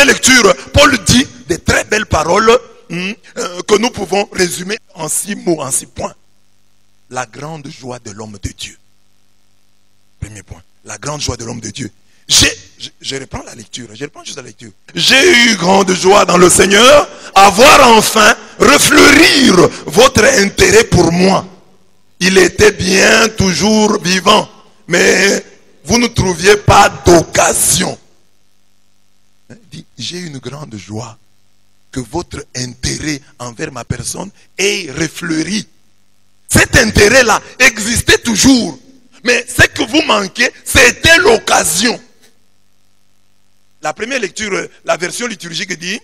première lecture, Paul dit des très belles paroles que nous pouvons résumer en 6 mots, en 6 points. La grande joie de l'homme de Dieu. Premier point. La grande joie de l'homme de Dieu. Je reprends la lecture. Je reprends juste la lecture. J'ai eu grande joie dans le Seigneur à voir enfin refleurir votre intérêt pour moi. Il était bien toujours vivant, mais vous ne trouviez pas d'occasion. J'ai une grande joie que votre intérêt envers ma personne ait refleuri. Cet intérêt-là existait toujours. Mais ce que vous manquez, c'était l'occasion. La première lecture, la version liturgique dit,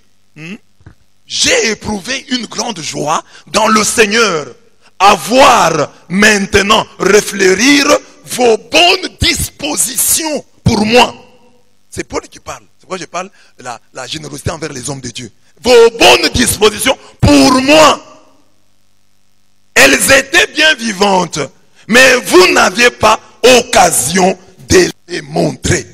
j'ai éprouvé une grande joie dans le Seigneur à voir maintenant refleurir vos bonnes dispositions pour moi. C'est Paul qui parle. C'est pourquoi je parle de la générosité envers les hommes de Dieu. Vos bonnes dispositions pour moi. Elles étaient bien vivantes, mais vous n'aviez pas occasion de les montrer.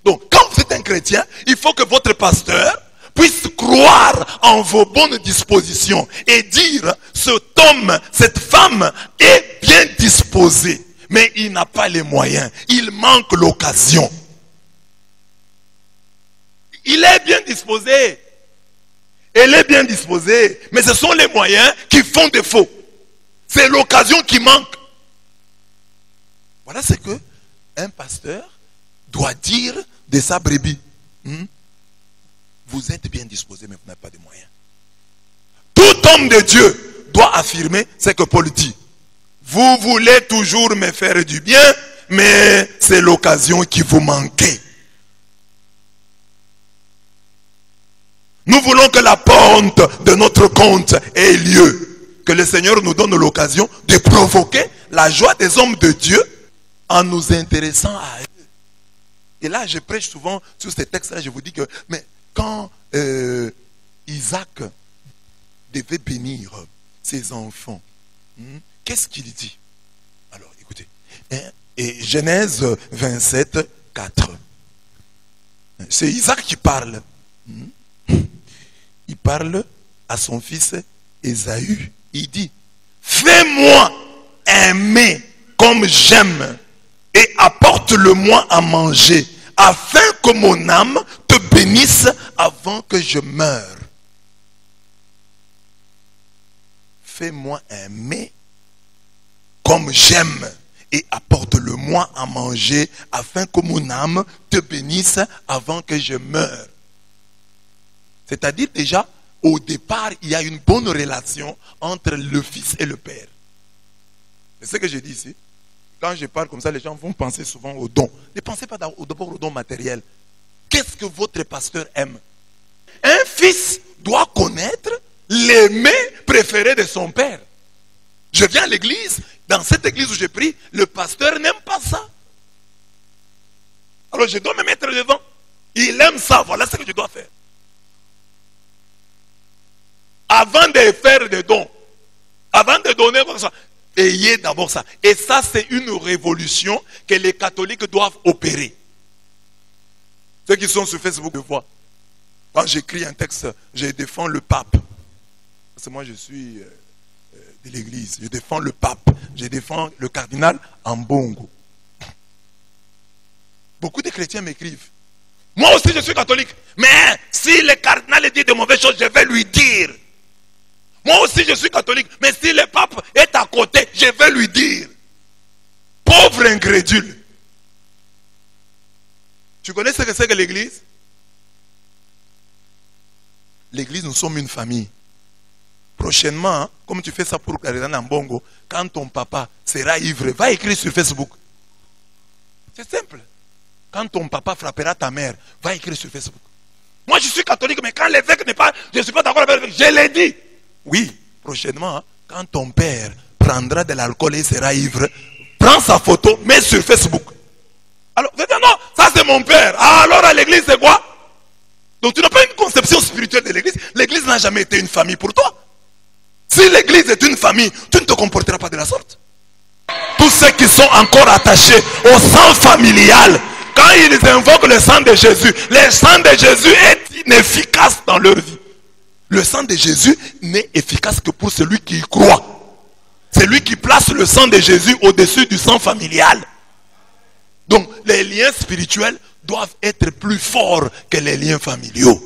Donc, quand vous êtes un chrétien, il faut que votre pasteur puisse croire en vos bonnes dispositions et dire, cet homme, cette femme est bien disposé, mais il n'a pas les moyens, il manque l'occasion. Il est bien disposé, elle est bien disposée, mais ce sont les moyens qui font défaut. C'est l'occasion qui manque. Voilà ce que un pasteur doit dire de sa brebis. Vous êtes bien disposé, mais vous n'avez pas de moyens. Tout homme de Dieu doit affirmer ce que Paul dit. Vous voulez toujours me faire du bien, mais c'est l'occasion qui vous manquait. Nous voulons que la pente de notre compte ait lieu. Que le Seigneur nous donne l'occasion de provoquer la joie des hommes de Dieu en nous intéressant à eux. Et là, je prêche souvent sur ces textes-là, je vous dis que, mais quand Isaac devait bénir ses enfants, qu'est-ce qu'il dit? Alors, écoutez. Et Genèse 27, 4. C'est Isaac qui parle. Il parle à son fils Ésaü. Il dit, fais-moi aimer comme j'aime et apporte-le-moi à manger, afin que mon âme te bénisse avant que je meure. Fais-moi aimer comme j'aime et apporte-le-moi à manger, afin que mon âme te bénisse avant que je meure. C'est-à-dire déjà, au départ, il y a une bonne relation entre le fils et le père. C'est ce que je dis ici. Quand je parle comme ça, les gens vont penser souvent au don. Ne pensez pas d'abord au don matériel. Qu'est-ce que votre pasteur aime? Un fils doit connaître les mets préférés de son père. Je viens à l'église, dans cette église où je prie, le pasteur n'aime pas ça. Alors je dois me mettre devant. Il aime ça, voilà ce que je dois faire. Avant de faire des dons, avant de donner ça, ayez d'abord ça. Et ça, c'est une révolution que les catholiques doivent opérer. Ceux qui sont sur Facebook le voient. Quand j'écris un texte, je défends le pape. Parce que moi, je suis de l'église. Je défends le pape. Je défends le cardinal Ambongo. Beaucoup de chrétiens m'écrivent. Moi aussi, je suis catholique. Mais si le cardinal dit de mauvaises choses, je vais lui dire. Moi aussi je suis catholique, mais si le pape est à côté, je vais lui dire. Pauvre incrédule. Tu connais ce que c'est que l'église? L'église, nous sommes une famille. Prochainement, hein, comme tu fais ça pour Cardinal Ambongo, quand ton papa sera ivre, va écrire sur Facebook. C'est simple. Quand ton papa frappera ta mère, va écrire sur Facebook. Moi je suis catholique, mais quand l'évêque n'est pas, je ne suis pas d'accord avec l'évêque, je l'ai dit. Oui, prochainement, quand ton père prendra de l'alcool et sera ivre, prends sa photo, mets sur Facebook. Alors, vous dites, non, ça c'est mon père. Ah, alors à l'église c'est quoi? Donc tu n'as pas une conception spirituelle de l'église. L'église n'a jamais été une famille pour toi. Si l'église est une famille, tu ne te comporteras pas de la sorte. Tous ceux qui sont encore attachés au sang familial, quand ils invoquent le sang de Jésus, le sang de Jésus est n'est efficace dans leur vie. Le sang de Jésus n'est efficace que pour celui qui y croit. C'est lui qui place le sang de Jésus au-dessus du sang familial. Donc, les liens spirituels doivent être plus forts que les liens familiaux.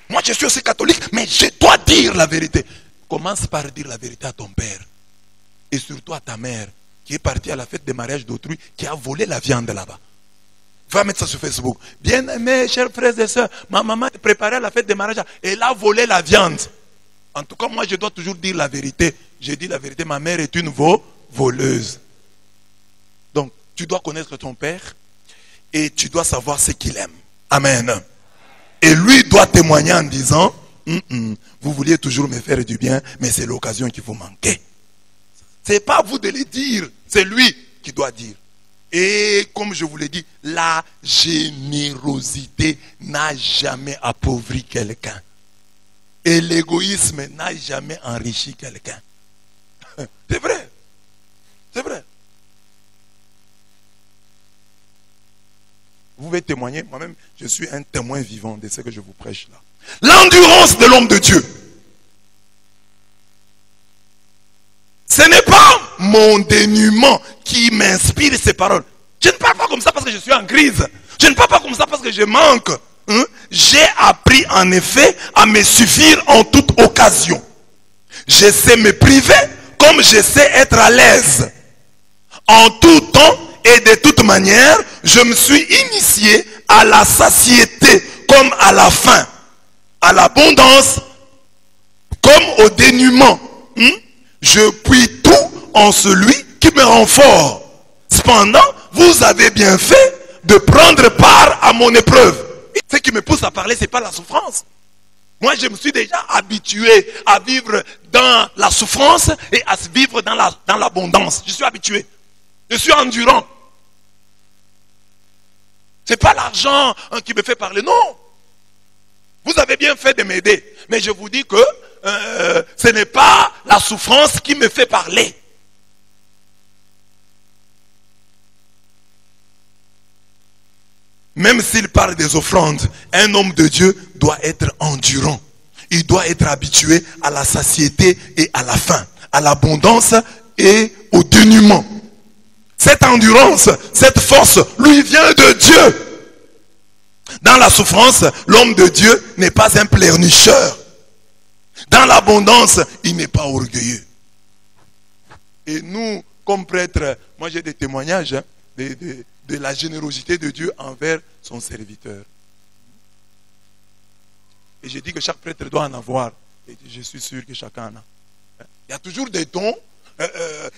Moi, je suis aussi catholique, mais je dois dire la vérité. Commence par dire la vérité à ton père. Et surtout à ta mère, qui est partie à la fête de mariage d'autrui, qui a volé la viande là-bas. Va mettre ça sur Facebook. Bien aimé, chers frères et sœurs, ma maman préparait la fête de mariage, elle a volé la viande. En tout cas, moi, je dois toujours dire la vérité. J'ai dit la vérité, ma mère est une voleuse. Donc, tu dois connaître ton père et tu dois savoir ce qu'il aime. Amen. Et lui doit témoigner en disant, vous vouliez toujours me faire du bien, mais c'est l'occasion qui vous manquait. Ce n'est pas à vous de le dire, c'est lui qui doit dire. Et comme je vous l'ai dit, la générosité n'a jamais appauvri quelqu'un. Et l'égoïsme n'a jamais enrichi quelqu'un. C'est vrai. C'est vrai. Vous pouvez témoigner, moi-même, je suis un témoin vivant de ce que je vous prêche là. L'endurance de l'homme de Dieu. Ce n'est pas mon dénuement qui m'inspire ces paroles. Je ne parle pas comme ça parce que je suis en crise. Je ne parle pas comme ça parce que je manque. J'ai appris en effet à me suffire en toute occasion. Je sais me priver comme je sais être à l'aise. En tout temps et de toute manière, je me suis initié à la satiété comme à la faim, à l'abondance comme au dénuement. Je puis tout en celui qui me rend fort. Cependant, vous avez bien fait de prendre part à mon épreuve. Ce qui me pousse à parler, ce n'est pas la souffrance. Moi, je me suis déjà habitué à vivre dans la souffrance et à vivre dans l'abondance. Je suis habitué. Je suis endurant. Ce n'est pas l'argent qui me fait parler. Non. Vous avez bien fait de m'aider. Mais je vous dis que ce n'est pas la souffrance qui me fait parler. Même s'il parle des offrandes, un homme de Dieu doit être endurant. Il doit être habitué à la satiété et à la faim, à l'abondance et au dénuement. Cette endurance, cette force, lui vient de Dieu. Dans la souffrance, l'homme de Dieu n'est pas un pleurnicheur. Dans l'abondance, il n'est pas orgueilleux. Et nous, comme prêtres, moi j'ai des témoignages de la générosité de Dieu envers son serviteur. Et j'ai dit que chaque prêtre doit en avoir. Et je suis sûr que chacun en a. Il y a toujours des dons,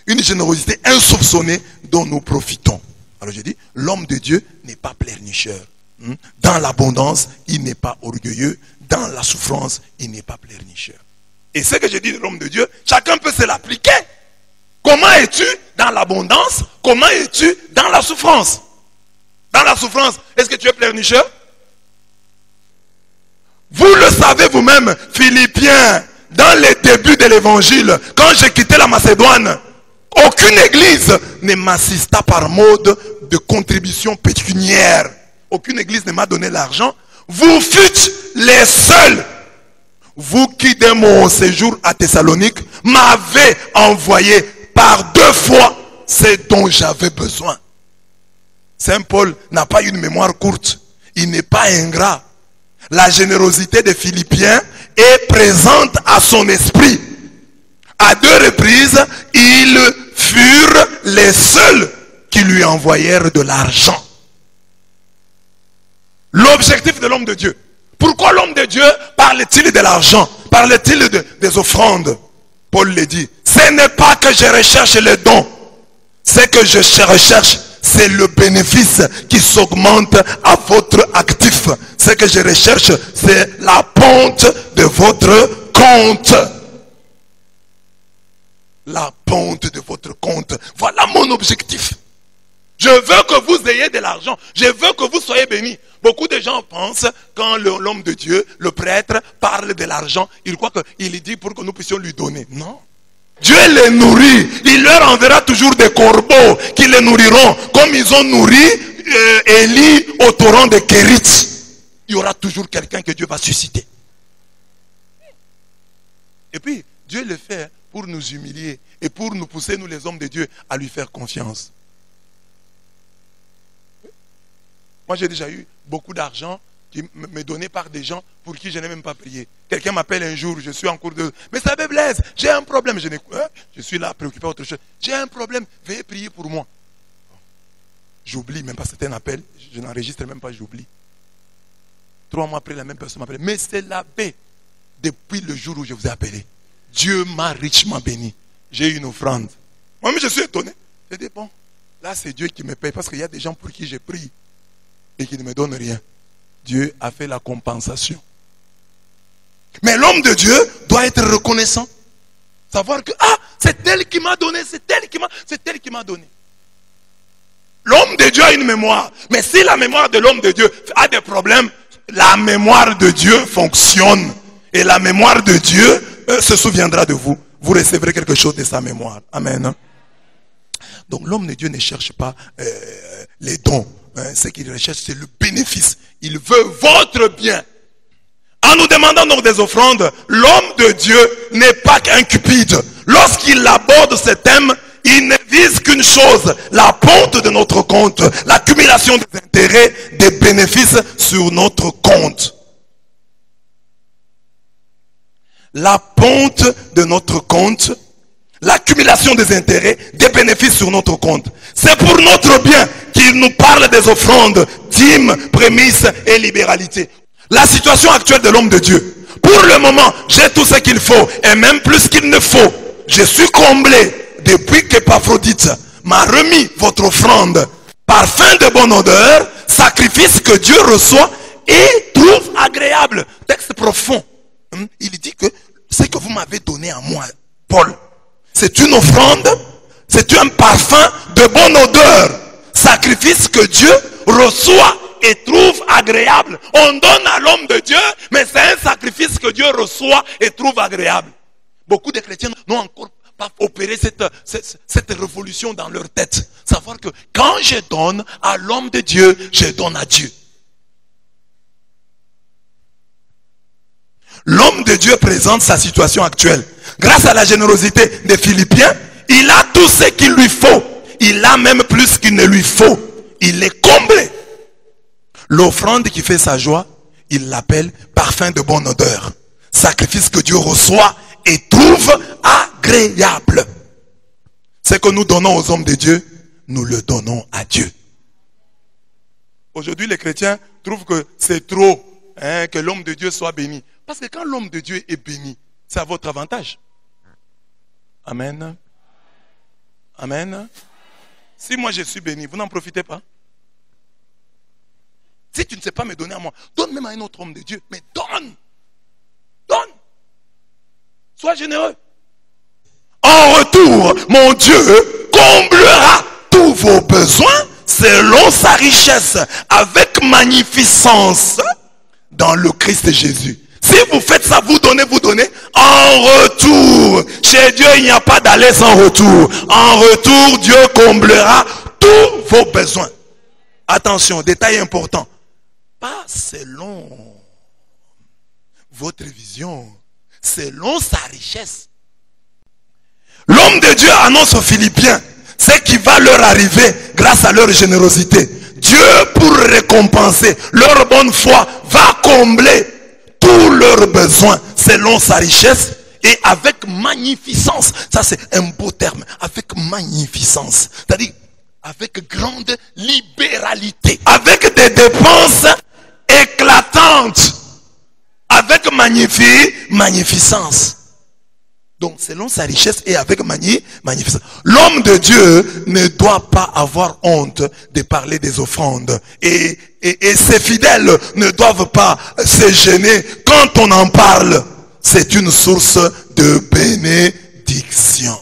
une générosité insoupçonnée dont nous profitons. Alors j'ai dit, l'homme de Dieu n'est pas pleurnicheur. Dans l'abondance, il n'est pas orgueilleux. Dans la souffrance, il n'est pas pleurnicheur. Et ce que je dis de l'homme de Dieu, chacun peut se l'appliquer. Comment es-tu dans l'abondance? Comment es-tu dans la souffrance? Dans la souffrance, est-ce que tu es pleurnicheur? Vous le savez vous-même, Philippiens, dans les débuts de l'évangile, quand j'ai quitté la Macédoine, aucune église ne m'assista par mode de contribution pécuniaire. Aucune église ne m'a donné l'argent. Vous fûtes les seuls. Vous qui, dès mon séjour à Thessalonique, m'avez envoyé par 2 fois ce dont j'avais besoin. Saint Paul n'a pas une mémoire courte. Il n'est pas ingrat. La générosité des Philippiens est présente à son esprit. À 2 reprises, ils furent les seuls qui lui envoyèrent de l'argent. L'objectif de l'homme de Dieu. Pourquoi l'homme de Dieu parle-t-il de l'argent? Parle-t-il des offrandes? Paul le dit. Ce n'est pas que je recherche les dons. Ce que je recherche, c'est le bénéfice qui s'augmente à votre actif. Ce que je recherche, c'est la pente de votre compte. La pente de votre compte. Voilà mon objectif. Je veux que vous ayez de l'argent. Je veux que vous soyez bénis. Beaucoup de gens pensent, quand l'homme de Dieu, le prêtre, parle de l'argent, il croit qu'il dit pour que nous puissions lui donner. Non. Dieu les nourrit. Il leur enverra toujours des corbeaux qui les nourriront. Comme ils ont nourri Élie au torrent de Kérit. il y aura toujours quelqu'un que Dieu va susciter. Et puis, Dieu le fait pour nous humilier et pour nous pousser, nous les hommes de Dieu, à lui faire confiance. Moi, j'ai déjà eu beaucoup d'argent qui me donné par des gens pour qui je n'ai même pas prié. Quelqu'un m'appelle un jour, je suis en cours de... Mais ça me blesse, j'ai un problème. Je suis là préoccupé à autre chose. J'ai un problème, veuillez prier pour moi. J'oublie, même pas, c'était un appel, je n'enregistre même pas, j'oublie. 3 mois après, la même personne m'appelle. Mais c'est la paix. Depuis le jour où je vous ai appelé, Dieu m'a richement béni. J'ai eu une offrande. Moi-même, je suis étonné. J'ai dit, bon, là, c'est Dieu qui me paye. Parce qu'il y a des gens pour qui j'ai pris et qui ne me donnent rien. Dieu a fait la compensation. Mais l'homme de Dieu doit être reconnaissant. Savoir que, c'est elle qui m'a donné, c'est elle qui m'a donné. L'homme de Dieu a une mémoire. Mais si la mémoire de l'homme de Dieu a des problèmes, la mémoire de Dieu fonctionne. Et la mémoire de Dieu se souviendra de vous. Vous recevrez quelque chose de sa mémoire. Amen. Donc l'homme de Dieu ne cherche pas les dons. Ce qu'il recherche, c'est le bénéfice. Il veut votre bien. En nous demandant donc des offrandes, l'homme de Dieu n'est pas qu'un cupide. Lorsqu'il aborde ce thème, il ne vise qu'une chose, la ponte de notre compte, l'accumulation des intérêts, des bénéfices sur notre compte. La ponte de notre compte, l'accumulation des intérêts, des bénéfices sur notre compte. C'est pour notre bien qu'il nous parle des offrandes, dîmes, prémices et libéralité. La situation actuelle de l'homme de Dieu. Pour le moment, j'ai tout ce qu'il faut et même plus qu'il ne faut. Je suis comblé depuis qu'Épaphrodite m'a remis votre offrande, parfum de bonne odeur, sacrifice que Dieu reçoit et trouve agréable. Texte profond. Il dit que ce que vous m'avez donné à moi, Paul, c'est une offrande, c'est un parfum de bonne odeur. Sacrifice que Dieu reçoit et trouve agréable. On donne à l'homme de Dieu, mais c'est un sacrifice que Dieu reçoit et trouve agréable. Beaucoup de chrétiens n'ont encore pas opéré cette révolution dans leur tête. Savoir que quand je donne à l'homme de Dieu, je donne à Dieu. L'homme de Dieu présente sa situation actuelle. Grâce à la générosité des Philippiens, il a tout ce qu'il lui faut. Il a même plus qu'il ne lui faut. Il est comblé. L'offrande qui fait sa joie, il l'appelle parfum de bonne odeur. Sacrifice que Dieu reçoit et trouve agréable. Ce que nous donnons aux hommes de Dieu, nous le donnons à Dieu. Aujourd'hui, les chrétiens trouvent que c'est trop que l'homme de Dieu soit béni. Parce que quand l'homme de Dieu est béni, c'est à votre avantage. Amen. Amen. Si moi je suis béni, vous n'en profitez pas. Si tu ne sais pas me donner à moi, donne même à un autre homme de Dieu. Mais donne. Donne. Sois généreux. En retour, mon Dieu comblera tous vos besoins selon sa richesse, avec magnificence dans le Christ Jésus. Si vous faites ça, vous donnez. En retour, chez Dieu, il n'y a pas d'aller sans retour. En retour, Dieu comblera tous vos besoins. Attention, détail important. Pas selon votre vision, selon sa richesse. L'homme de Dieu annonce aux Philippiens ce qui va leur arriver grâce à leur générosité. Dieu, pour récompenser leur bonne foi, va combler tous leurs besoins selon sa richesse et avec magnificence. Ça, c'est un beau terme. Avec magnificence. C'est-à-dire avec grande libéralité. Avec des dépenses éclatantes. Avec magnificence. Donc, selon sa richesse et avec magnificence. L'homme de Dieu ne doit pas avoir honte de parler des offrandes. Et ses fidèles ne doivent pas se gêner quand on en parle. C'est une source de bénédiction.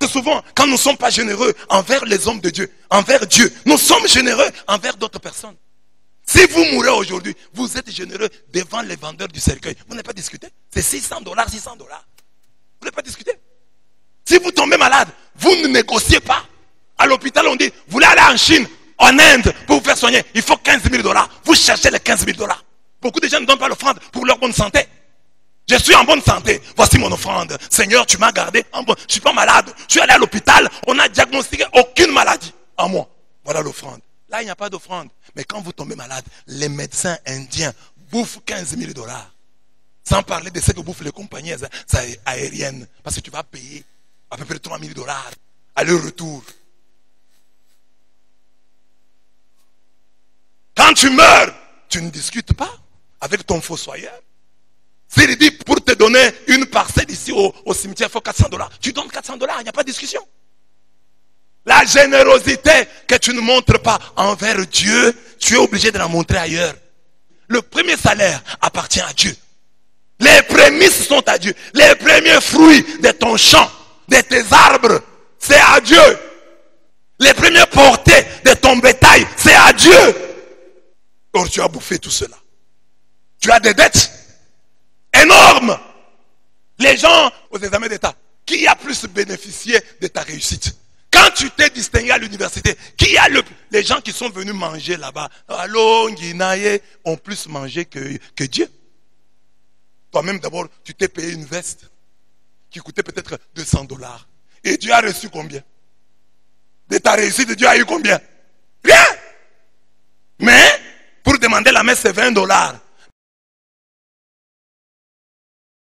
Souvent, quand nous ne sommes pas généreux envers les hommes de Dieu, envers Dieu, nous sommes généreux envers d'autres personnes. Si vous mourrez aujourd'hui, vous êtes généreux devant les vendeurs du cercueil. Vous n'avez pas discuté? C'est $600. Vous n'avez pas discuté? Si vous tombez malade, vous ne négociez pas. À l'hôpital, on dit, vous voulez aller en Chine, en Inde, pour vous faire soigner, il faut $15 000. Vous cherchez les $15 000. Beaucoup de gens ne donnent pas l'offrande pour leur bonne santé. Je suis en bonne santé. Voici mon offrande. Seigneur, tu m'as gardé en bonne. Je ne suis pas malade. Je suis allé à l'hôpital. On n'a diagnostiqué aucune maladie en moi. Voilà l'offrande. Là, il n'y a pas d'offrande. Mais quand vous tombez malade, les médecins indiens bouffent 15 000 $. Sans parler de ce que bouffent les compagnies aériennes. Parce que tu vas payer à peu près 3 000 $. Aller-retour. Quand tu meurs, tu ne discutes pas avec ton fossoyeur. S'il dit pour te donner une parcelle ici au cimetière, il faut 400 $. Tu donnes 400 $, il n'y a pas de discussion. La générosité que tu ne montres pas envers Dieu, tu es obligé de la montrer ailleurs. Le premier salaire appartient à Dieu. Les prémices sont à Dieu. Les premiers fruits de ton champ, de tes arbres, c'est à Dieu. Les premières portées de ton bétail, c'est à Dieu. Or tu as bouffé tout cela. Tu as des dettes énormes. Les gens aux examens d'État, qui a plus bénéficié de ta réussite? Quand tu t'es distingué à l'université, qui a les gens qui sont venus manger là-bas, allô, Nguinaye, ont plus mangé que Dieu? Toi-même d'abord, tu t'es payé une veste qui coûtait peut-être 200 $. Et Dieu a reçu combien? De ta réussite, Dieu a eu combien? Rien. Mais pour demander la messe, c'est 20 $.